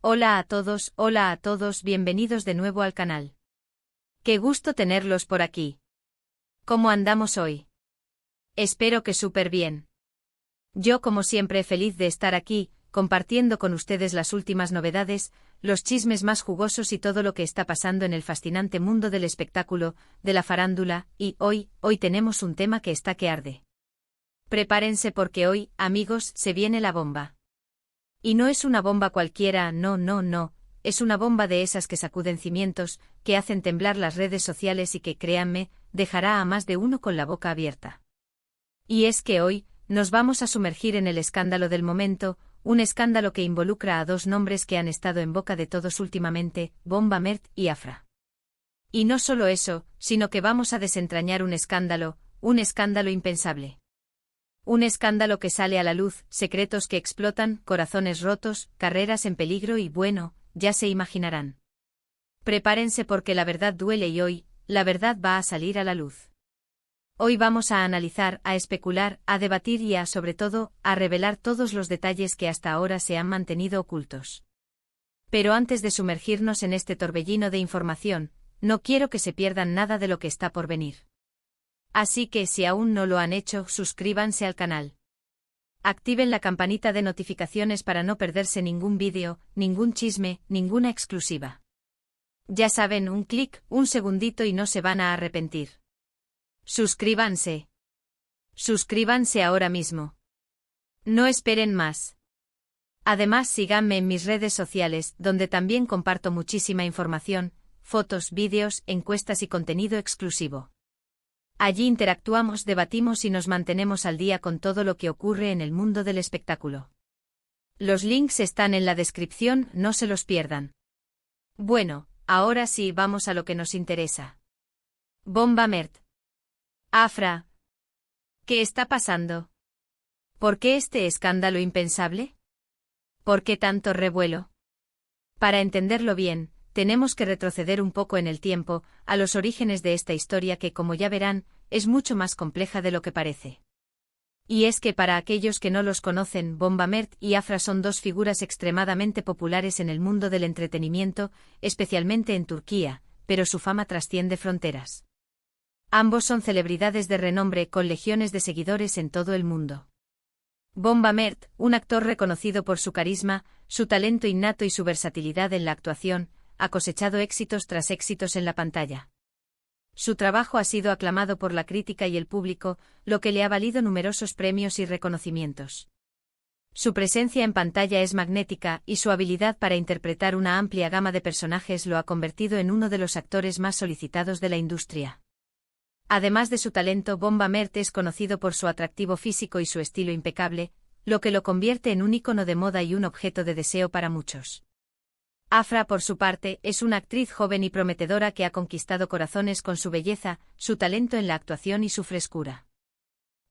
Hola a todos, bienvenidos de nuevo al canal. Qué gusto tenerlos por aquí. ¿Cómo andamos hoy? Espero que súper bien. Yo como siempre feliz de estar aquí, compartiendo con ustedes las últimas novedades, los chismes más jugosos y todo lo que está pasando en el fascinante mundo del espectáculo, de la farándula, y hoy tenemos un tema que está que arde. Prepárense porque hoy, amigos, se viene la bomba. Y no es una bomba cualquiera, no, es una bomba de esas que sacuden cimientos, que hacen temblar las redes sociales y que, créanme, dejará a más de uno con la boca abierta. Y es que hoy, nos vamos a sumergir en el escándalo del momento, un escándalo que involucra a dos nombres que han estado en boca de todos últimamente, Bomba Mert y Afra. Y no solo eso, sino que vamos a desentrañar un escándalo impensable. Un escándalo que sale a la luz, secretos que explotan, corazones rotos, carreras en peligro y bueno, ya se imaginarán. Prepárense porque la verdad duele y hoy, la verdad va a salir a la luz. Hoy vamos a analizar, a especular, a debatir y sobre todo, a revelar todos los detalles que hasta ahora se han mantenido ocultos. Pero antes de sumergirnos en este torbellino de información, no quiero que se pierdan nada de lo que está por venir. Así que si aún no lo han hecho, suscríbanse al canal. Activen la campanita de notificaciones para no perderse ningún vídeo, ningún chisme, ninguna exclusiva. Ya saben, un clic, un segundito y no se van a arrepentir. Suscríbanse. Suscríbanse ahora mismo. No esperen más. Además, síganme en mis redes sociales, donde también comparto muchísima información, fotos, vídeos, encuestas y contenido exclusivo. Allí interactuamos, debatimos y nos mantenemos al día con todo lo que ocurre en el mundo del espectáculo. Los links están en la descripción, no se los pierdan. Bueno, ahora sí vamos a lo que nos interesa. Bomba Mert. Afra. ¿Qué está pasando? ¿Por qué este escándalo impensable? ¿Por qué tanto revuelo? Para entenderlo bien, tenemos que retroceder un poco en el tiempo, a los orígenes de esta historia que, como ya verán, es mucho más compleja de lo que parece. Y es que para aquellos que no los conocen, Bomba Mert y Afra son dos figuras extremadamente populares en el mundo del entretenimiento, especialmente en Turquía, pero su fama trasciende fronteras. Ambos son celebridades de renombre con legiones de seguidores en todo el mundo. Bomba Mert, un actor reconocido por su carisma, su talento innato y su versatilidad en la actuación, ha cosechado éxitos tras éxitos en la pantalla. Su trabajo ha sido aclamado por la crítica y el público, lo que le ha valido numerosos premios y reconocimientos. Su presencia en pantalla es magnética y su habilidad para interpretar una amplia gama de personajes lo ha convertido en uno de los actores más solicitados de la industria. Además de su talento, Bomba Mert es conocido por su atractivo físico y su estilo impecable, lo que lo convierte en un ícono de moda y un objeto de deseo para muchos. Afra, por su parte, es una actriz joven y prometedora que ha conquistado corazones con su belleza, su talento en la actuación y su frescura.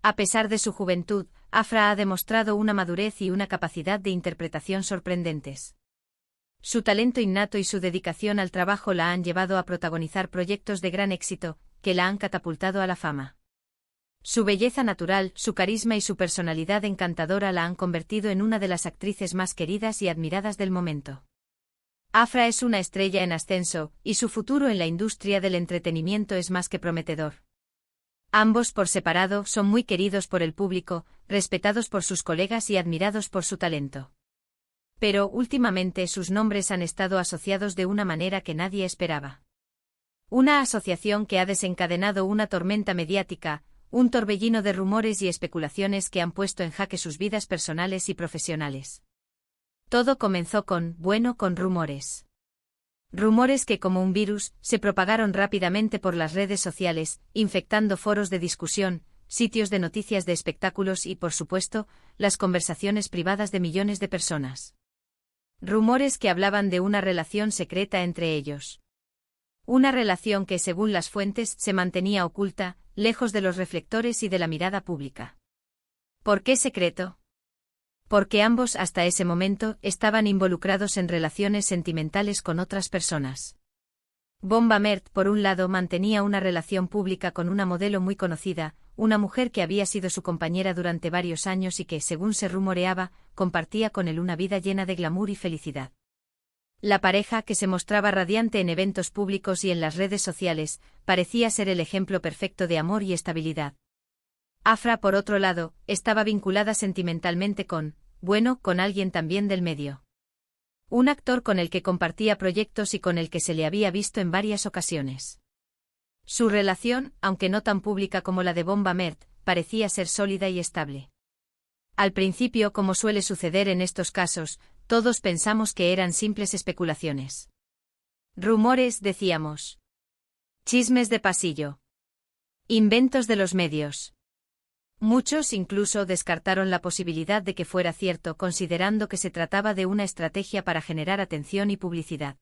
A pesar de su juventud, Afra ha demostrado una madurez y una capacidad de interpretación sorprendentes. Su talento innato y su dedicación al trabajo la han llevado a protagonizar proyectos de gran éxito, que la han catapultado a la fama. Su belleza natural, su carisma y su personalidad encantadora la han convertido en una de las actrices más queridas y admiradas del momento. Afra es una estrella en ascenso, y su futuro en la industria del entretenimiento es más que prometedor. Ambos por separado son muy queridos por el público, respetados por sus colegas y admirados por su talento. Pero últimamente sus nombres han estado asociados de una manera que nadie esperaba. Una asociación que ha desencadenado una tormenta mediática, un torbellino de rumores y especulaciones que han puesto en jaque sus vidas personales y profesionales. Todo comenzó con rumores. Rumores que como un virus, se propagaron rápidamente por las redes sociales, infectando foros de discusión, sitios de noticias de espectáculos y, por supuesto, las conversaciones privadas de millones de personas. Rumores que hablaban de una relación secreta entre ellos. Una relación que, según las fuentes, se mantenía oculta, lejos de los reflectores y de la mirada pública. ¿Por qué secreto? Porque ambos hasta ese momento estaban involucrados en relaciones sentimentales con otras personas. Bomba Mert, por un lado, mantenía una relación pública con una modelo muy conocida, una mujer que había sido su compañera durante varios años y que, según se rumoreaba, compartía con él una vida llena de glamour y felicidad. La pareja, que se mostraba radiante en eventos públicos y en las redes sociales, parecía ser el ejemplo perfecto de amor y estabilidad. Afra, por otro lado, estaba vinculada sentimentalmente con alguien también del medio. Un actor con el que compartía proyectos y con el que se le había visto en varias ocasiones. Su relación, aunque no tan pública como la de Bomba Mert, parecía ser sólida y estable. Al principio, como suele suceder en estos casos, todos pensamos que eran simples especulaciones. Rumores, decíamos. Chismes de pasillo. Inventos de los medios. Muchos incluso descartaron la posibilidad de que fuera cierto, considerando que se trataba de una estrategia para generar atención y publicidad.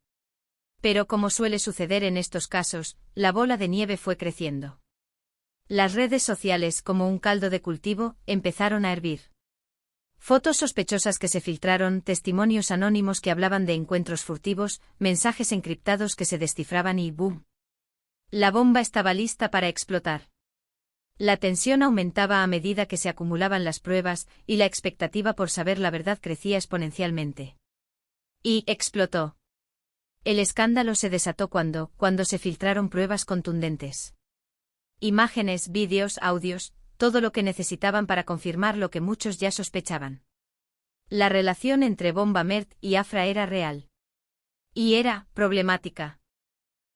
Pero como suele suceder en estos casos, la bola de nieve fue creciendo. Las redes sociales, como un caldo de cultivo, empezaron a hervir. Fotos sospechosas que se filtraron, testimonios anónimos que hablaban de encuentros furtivos, mensajes encriptados que se descifraban y ¡boom! La bomba estaba lista para explotar. La tensión aumentaba a medida que se acumulaban las pruebas, y la expectativa por saber la verdad crecía exponencialmente. Y explotó. El escándalo se desató cuando se filtraron pruebas contundentes. Imágenes, vídeos, audios, todo lo que necesitaban para confirmar lo que muchos ya sospechaban. La relación entre Bomba Mert y Afra era real. Y era problemática.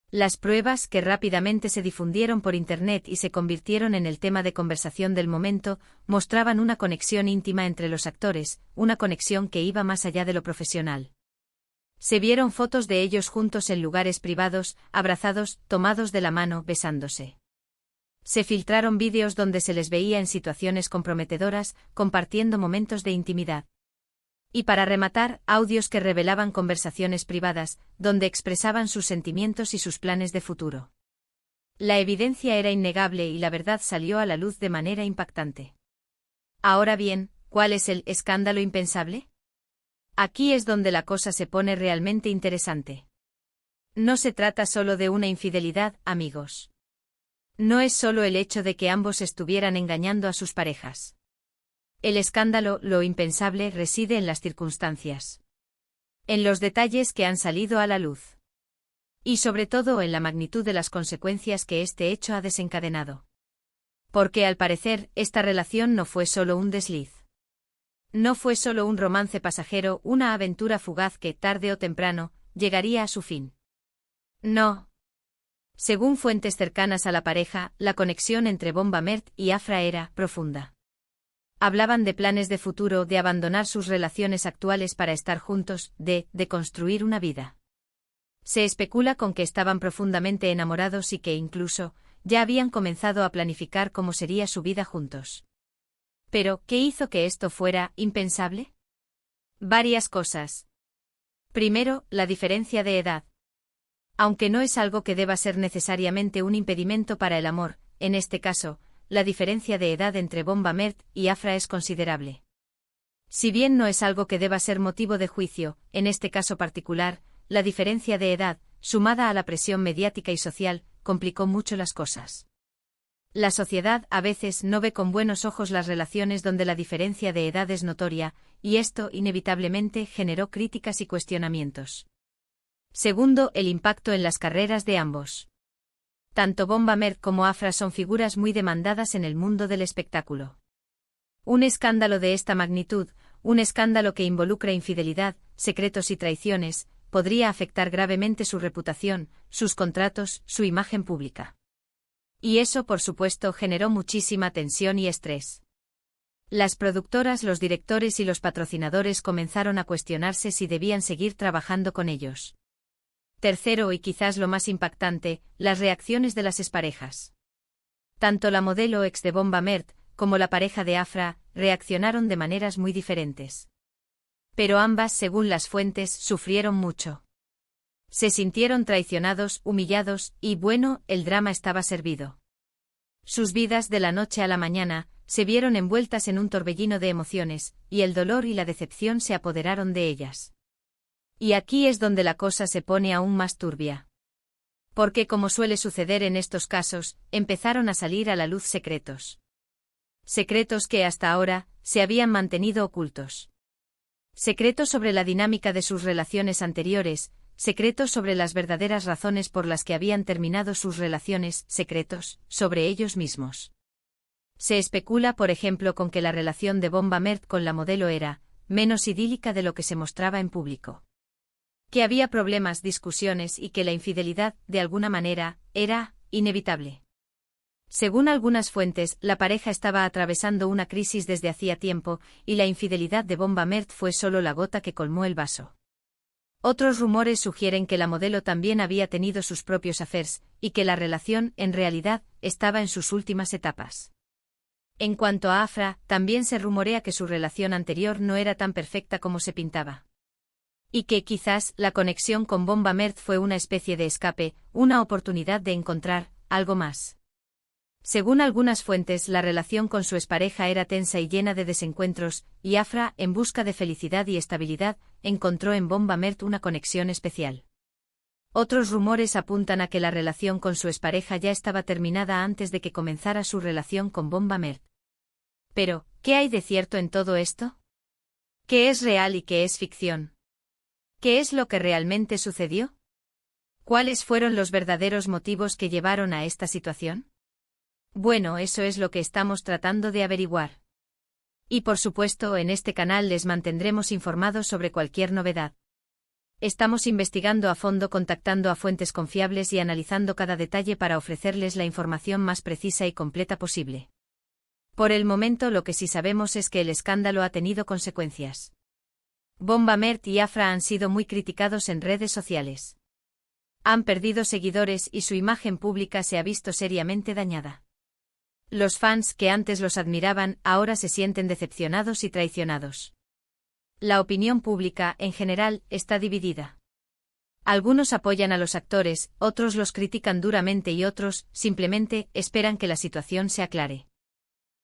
Las pruebas, que rápidamente se difundieron por Internet y se convirtieron en el tema de conversación del momento, mostraban una conexión íntima entre los actores, una conexión que iba más allá de lo profesional. Se vieron fotos de ellos juntos en lugares privados, abrazados, tomados de la mano, besándose. Se filtraron vídeos donde se les veía en situaciones comprometedoras, compartiendo momentos de intimidad. Y para rematar, audios que revelaban conversaciones privadas, donde expresaban sus sentimientos y sus planes de futuro. La evidencia era innegable y la verdad salió a la luz de manera impactante. Ahora bien, ¿cuál es el escándalo impensable? Aquí es donde la cosa se pone realmente interesante. No se trata solo de una infidelidad, amigos. No es solo el hecho de que ambos estuvieran engañando a sus parejas. El escándalo, lo impensable, reside en las circunstancias. En los detalles que han salido a la luz. Y sobre todo en la magnitud de las consecuencias que este hecho ha desencadenado. Porque al parecer, esta relación no fue solo un desliz. No fue solo un romance pasajero, una aventura fugaz que, tarde o temprano, llegaría a su fin. No. Según fuentes cercanas a la pareja, la conexión entre Bomba Mert y Afra era profunda. Hablaban de planes de futuro, de abandonar sus relaciones actuales para estar juntos, de construir una vida. Se especula con que estaban profundamente enamorados y que incluso, ya habían comenzado a planificar cómo sería su vida juntos. Pero, ¿qué hizo que esto fuera impensable? Varias cosas. Primero, la diferencia de edad. Aunque no es algo que deba ser necesariamente un impedimento para el amor, en este caso, la diferencia de edad entre Bomba Mert y Afra es considerable. Si bien no es algo que deba ser motivo de juicio, en este caso particular, la diferencia de edad, sumada a la presión mediática y social, complicó mucho las cosas. La sociedad a veces no ve con buenos ojos las relaciones donde la diferencia de edad es notoria, y esto inevitablemente generó críticas y cuestionamientos. Segundo, el impacto en las carreras de ambos. Tanto Bomba Mert como Afra son figuras muy demandadas en el mundo del espectáculo. Un escándalo de esta magnitud, un escándalo que involucra infidelidad, secretos y traiciones, podría afectar gravemente su reputación, sus contratos, su imagen pública. Y eso, por supuesto, generó muchísima tensión y estrés. Las productoras, los directores y los patrocinadores comenzaron a cuestionarse si debían seguir trabajando con ellos. Tercero, y quizás lo más impactante, las reacciones de las exparejas. Tanto la modelo ex de Bomba Mert, como la pareja de Afra, reaccionaron de maneras muy diferentes. Pero ambas, según las fuentes, sufrieron mucho. Se sintieron traicionados, humillados, y bueno, el drama estaba servido. Sus vidas, de la noche a la mañana, se vieron envueltas en un torbellino de emociones, y el dolor y la decepción se apoderaron de ellas. Y aquí es donde la cosa se pone aún más turbia. Porque, como suele suceder en estos casos, empezaron a salir a la luz secretos. Secretos que hasta ahora se habían mantenido ocultos. Secretos sobre la dinámica de sus relaciones anteriores, secretos sobre las verdaderas razones por las que habían terminado sus relaciones, secretos sobre ellos mismos. Se especula, por ejemplo, con que la relación de Bomba Mert con la modelo era menos idílica de lo que se mostraba en público. Que había problemas, discusiones y que la infidelidad, de alguna manera, era inevitable. Según algunas fuentes, la pareja estaba atravesando una crisis desde hacía tiempo, y la infidelidad de Bomba Mert fue solo la gota que colmó el vaso. Otros rumores sugieren que la modelo también había tenido sus propios affairs, y que la relación, en realidad, estaba en sus últimas etapas. En cuanto a Afra, también se rumorea que su relación anterior no era tan perfecta como se pintaba. Y que quizás la conexión con Bomba Mert fue una especie de escape, una oportunidad de encontrar algo más. Según algunas fuentes, la relación con su expareja era tensa y llena de desencuentros, y Afra, en busca de felicidad y estabilidad, encontró en Bomba Mert una conexión especial. Otros rumores apuntan a que la relación con su expareja ya estaba terminada antes de que comenzara su relación con Bomba Mert. Pero, ¿qué hay de cierto en todo esto? ¿Qué es real y qué es ficción? ¿Qué es lo que realmente sucedió? ¿Cuáles fueron los verdaderos motivos que llevaron a esta situación? Bueno, eso es lo que estamos tratando de averiguar. Y por supuesto, en este canal les mantendremos informados sobre cualquier novedad. Estamos investigando a fondo, contactando a fuentes confiables y analizando cada detalle para ofrecerles la información más precisa y completa posible. Por el momento, lo que sí sabemos es que el escándalo ha tenido consecuencias. Bomba Mert y Afra han sido muy criticados en redes sociales. Han perdido seguidores y su imagen pública se ha visto seriamente dañada. Los fans que antes los admiraban ahora se sienten decepcionados y traicionados. La opinión pública, en general, está dividida. Algunos apoyan a los actores, otros los critican duramente y otros, simplemente, esperan que la situación se aclare.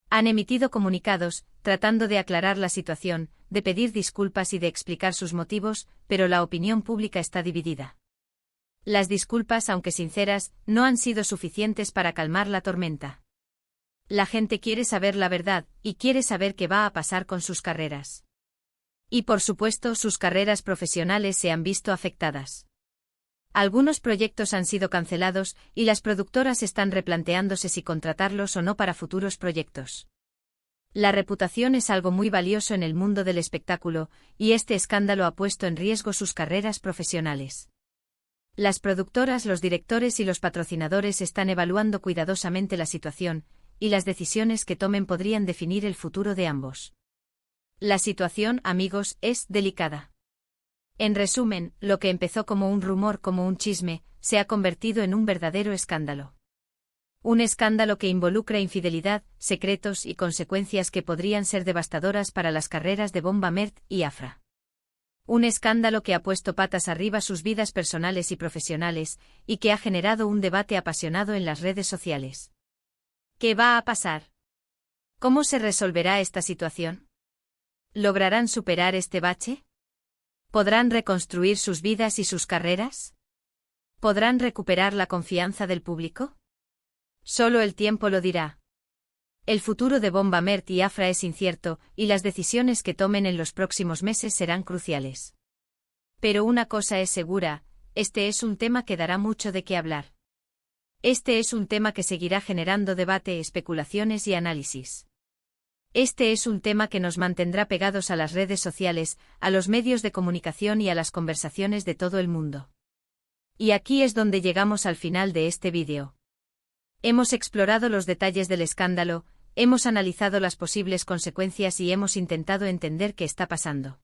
Han emitido comunicados, tratando de aclarar la situación, de pedir disculpas y de explicar sus motivos, pero la opinión pública está dividida. Las disculpas, aunque sinceras, no han sido suficientes para calmar la tormenta. La gente quiere saber la verdad, y quiere saber qué va a pasar con sus carreras. Y por supuesto, sus carreras profesionales se han visto afectadas. Algunos proyectos han sido cancelados, y las productoras están replanteándose si contratarlos o no para futuros proyectos. La reputación es algo muy valioso en el mundo del espectáculo, y este escándalo ha puesto en riesgo sus carreras profesionales. Las productoras, los directores y los patrocinadores están evaluando cuidadosamente la situación, y las decisiones que tomen podrían definir el futuro de ambos. La situación, amigos, es delicada. En resumen, lo que empezó como un rumor, como un chisme, se ha convertido en un verdadero escándalo. Un escándalo que involucra infidelidad, secretos y consecuencias que podrían ser devastadoras para las carreras de Bomba Mert y Afra. Un escándalo que ha puesto patas arriba sus vidas personales y profesionales, y que ha generado un debate apasionado en las redes sociales. ¿Qué va a pasar? ¿Cómo se resolverá esta situación? ¿Lograrán superar este bache? ¿Podrán reconstruir sus vidas y sus carreras? ¿Podrán recuperar la confianza del público? Solo el tiempo lo dirá. El futuro de Bomba Mert y Afra es incierto, y las decisiones que tomen en los próximos meses serán cruciales. Pero una cosa es segura, este es un tema que dará mucho de qué hablar. Este es un tema que seguirá generando debate, especulaciones y análisis. Este es un tema que nos mantendrá pegados a las redes sociales, a los medios de comunicación y a las conversaciones de todo el mundo. Y aquí es donde llegamos al final de este vídeo. Hemos explorado los detalles del escándalo, hemos analizado las posibles consecuencias y hemos intentado entender qué está pasando.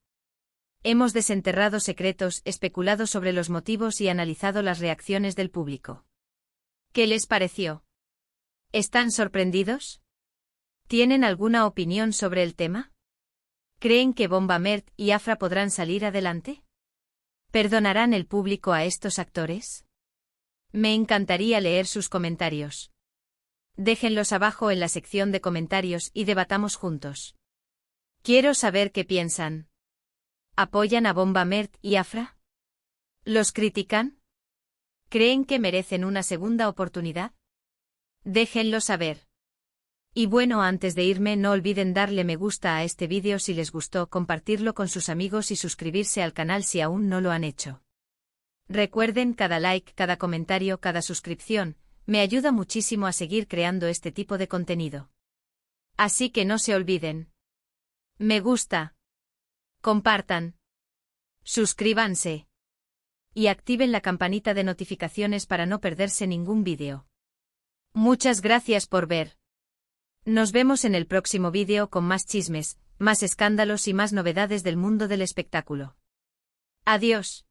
Hemos desenterrado secretos, especulado sobre los motivos y analizado las reacciones del público. ¿Qué les pareció? ¿Están sorprendidos? ¿Tienen alguna opinión sobre el tema? ¿Creen que Bomba Mert y Afra podrán salir adelante? ¿Perdonarán el público a estos actores? Me encantaría leer sus comentarios. Déjenlos abajo en la sección de comentarios y debatamos juntos. Quiero saber qué piensan. ¿Apoyan a Bomba Mert y Afra? ¿Los critican? ¿Creen que merecen una segunda oportunidad? Déjenlo saber. Y bueno, antes de irme no olviden darle me gusta a este vídeo si les gustó, compartirlo con sus amigos y suscribirse al canal si aún no lo han hecho. Recuerden, cada like, cada comentario, cada suscripción, me ayuda muchísimo a seguir creando este tipo de contenido. Así que no se olviden. Me gusta. Compartan. Suscríbanse. Y activen la campanita de notificaciones para no perderse ningún vídeo. Muchas gracias por ver. Nos vemos en el próximo vídeo con más chismes, más escándalos y más novedades del mundo del espectáculo. Adiós.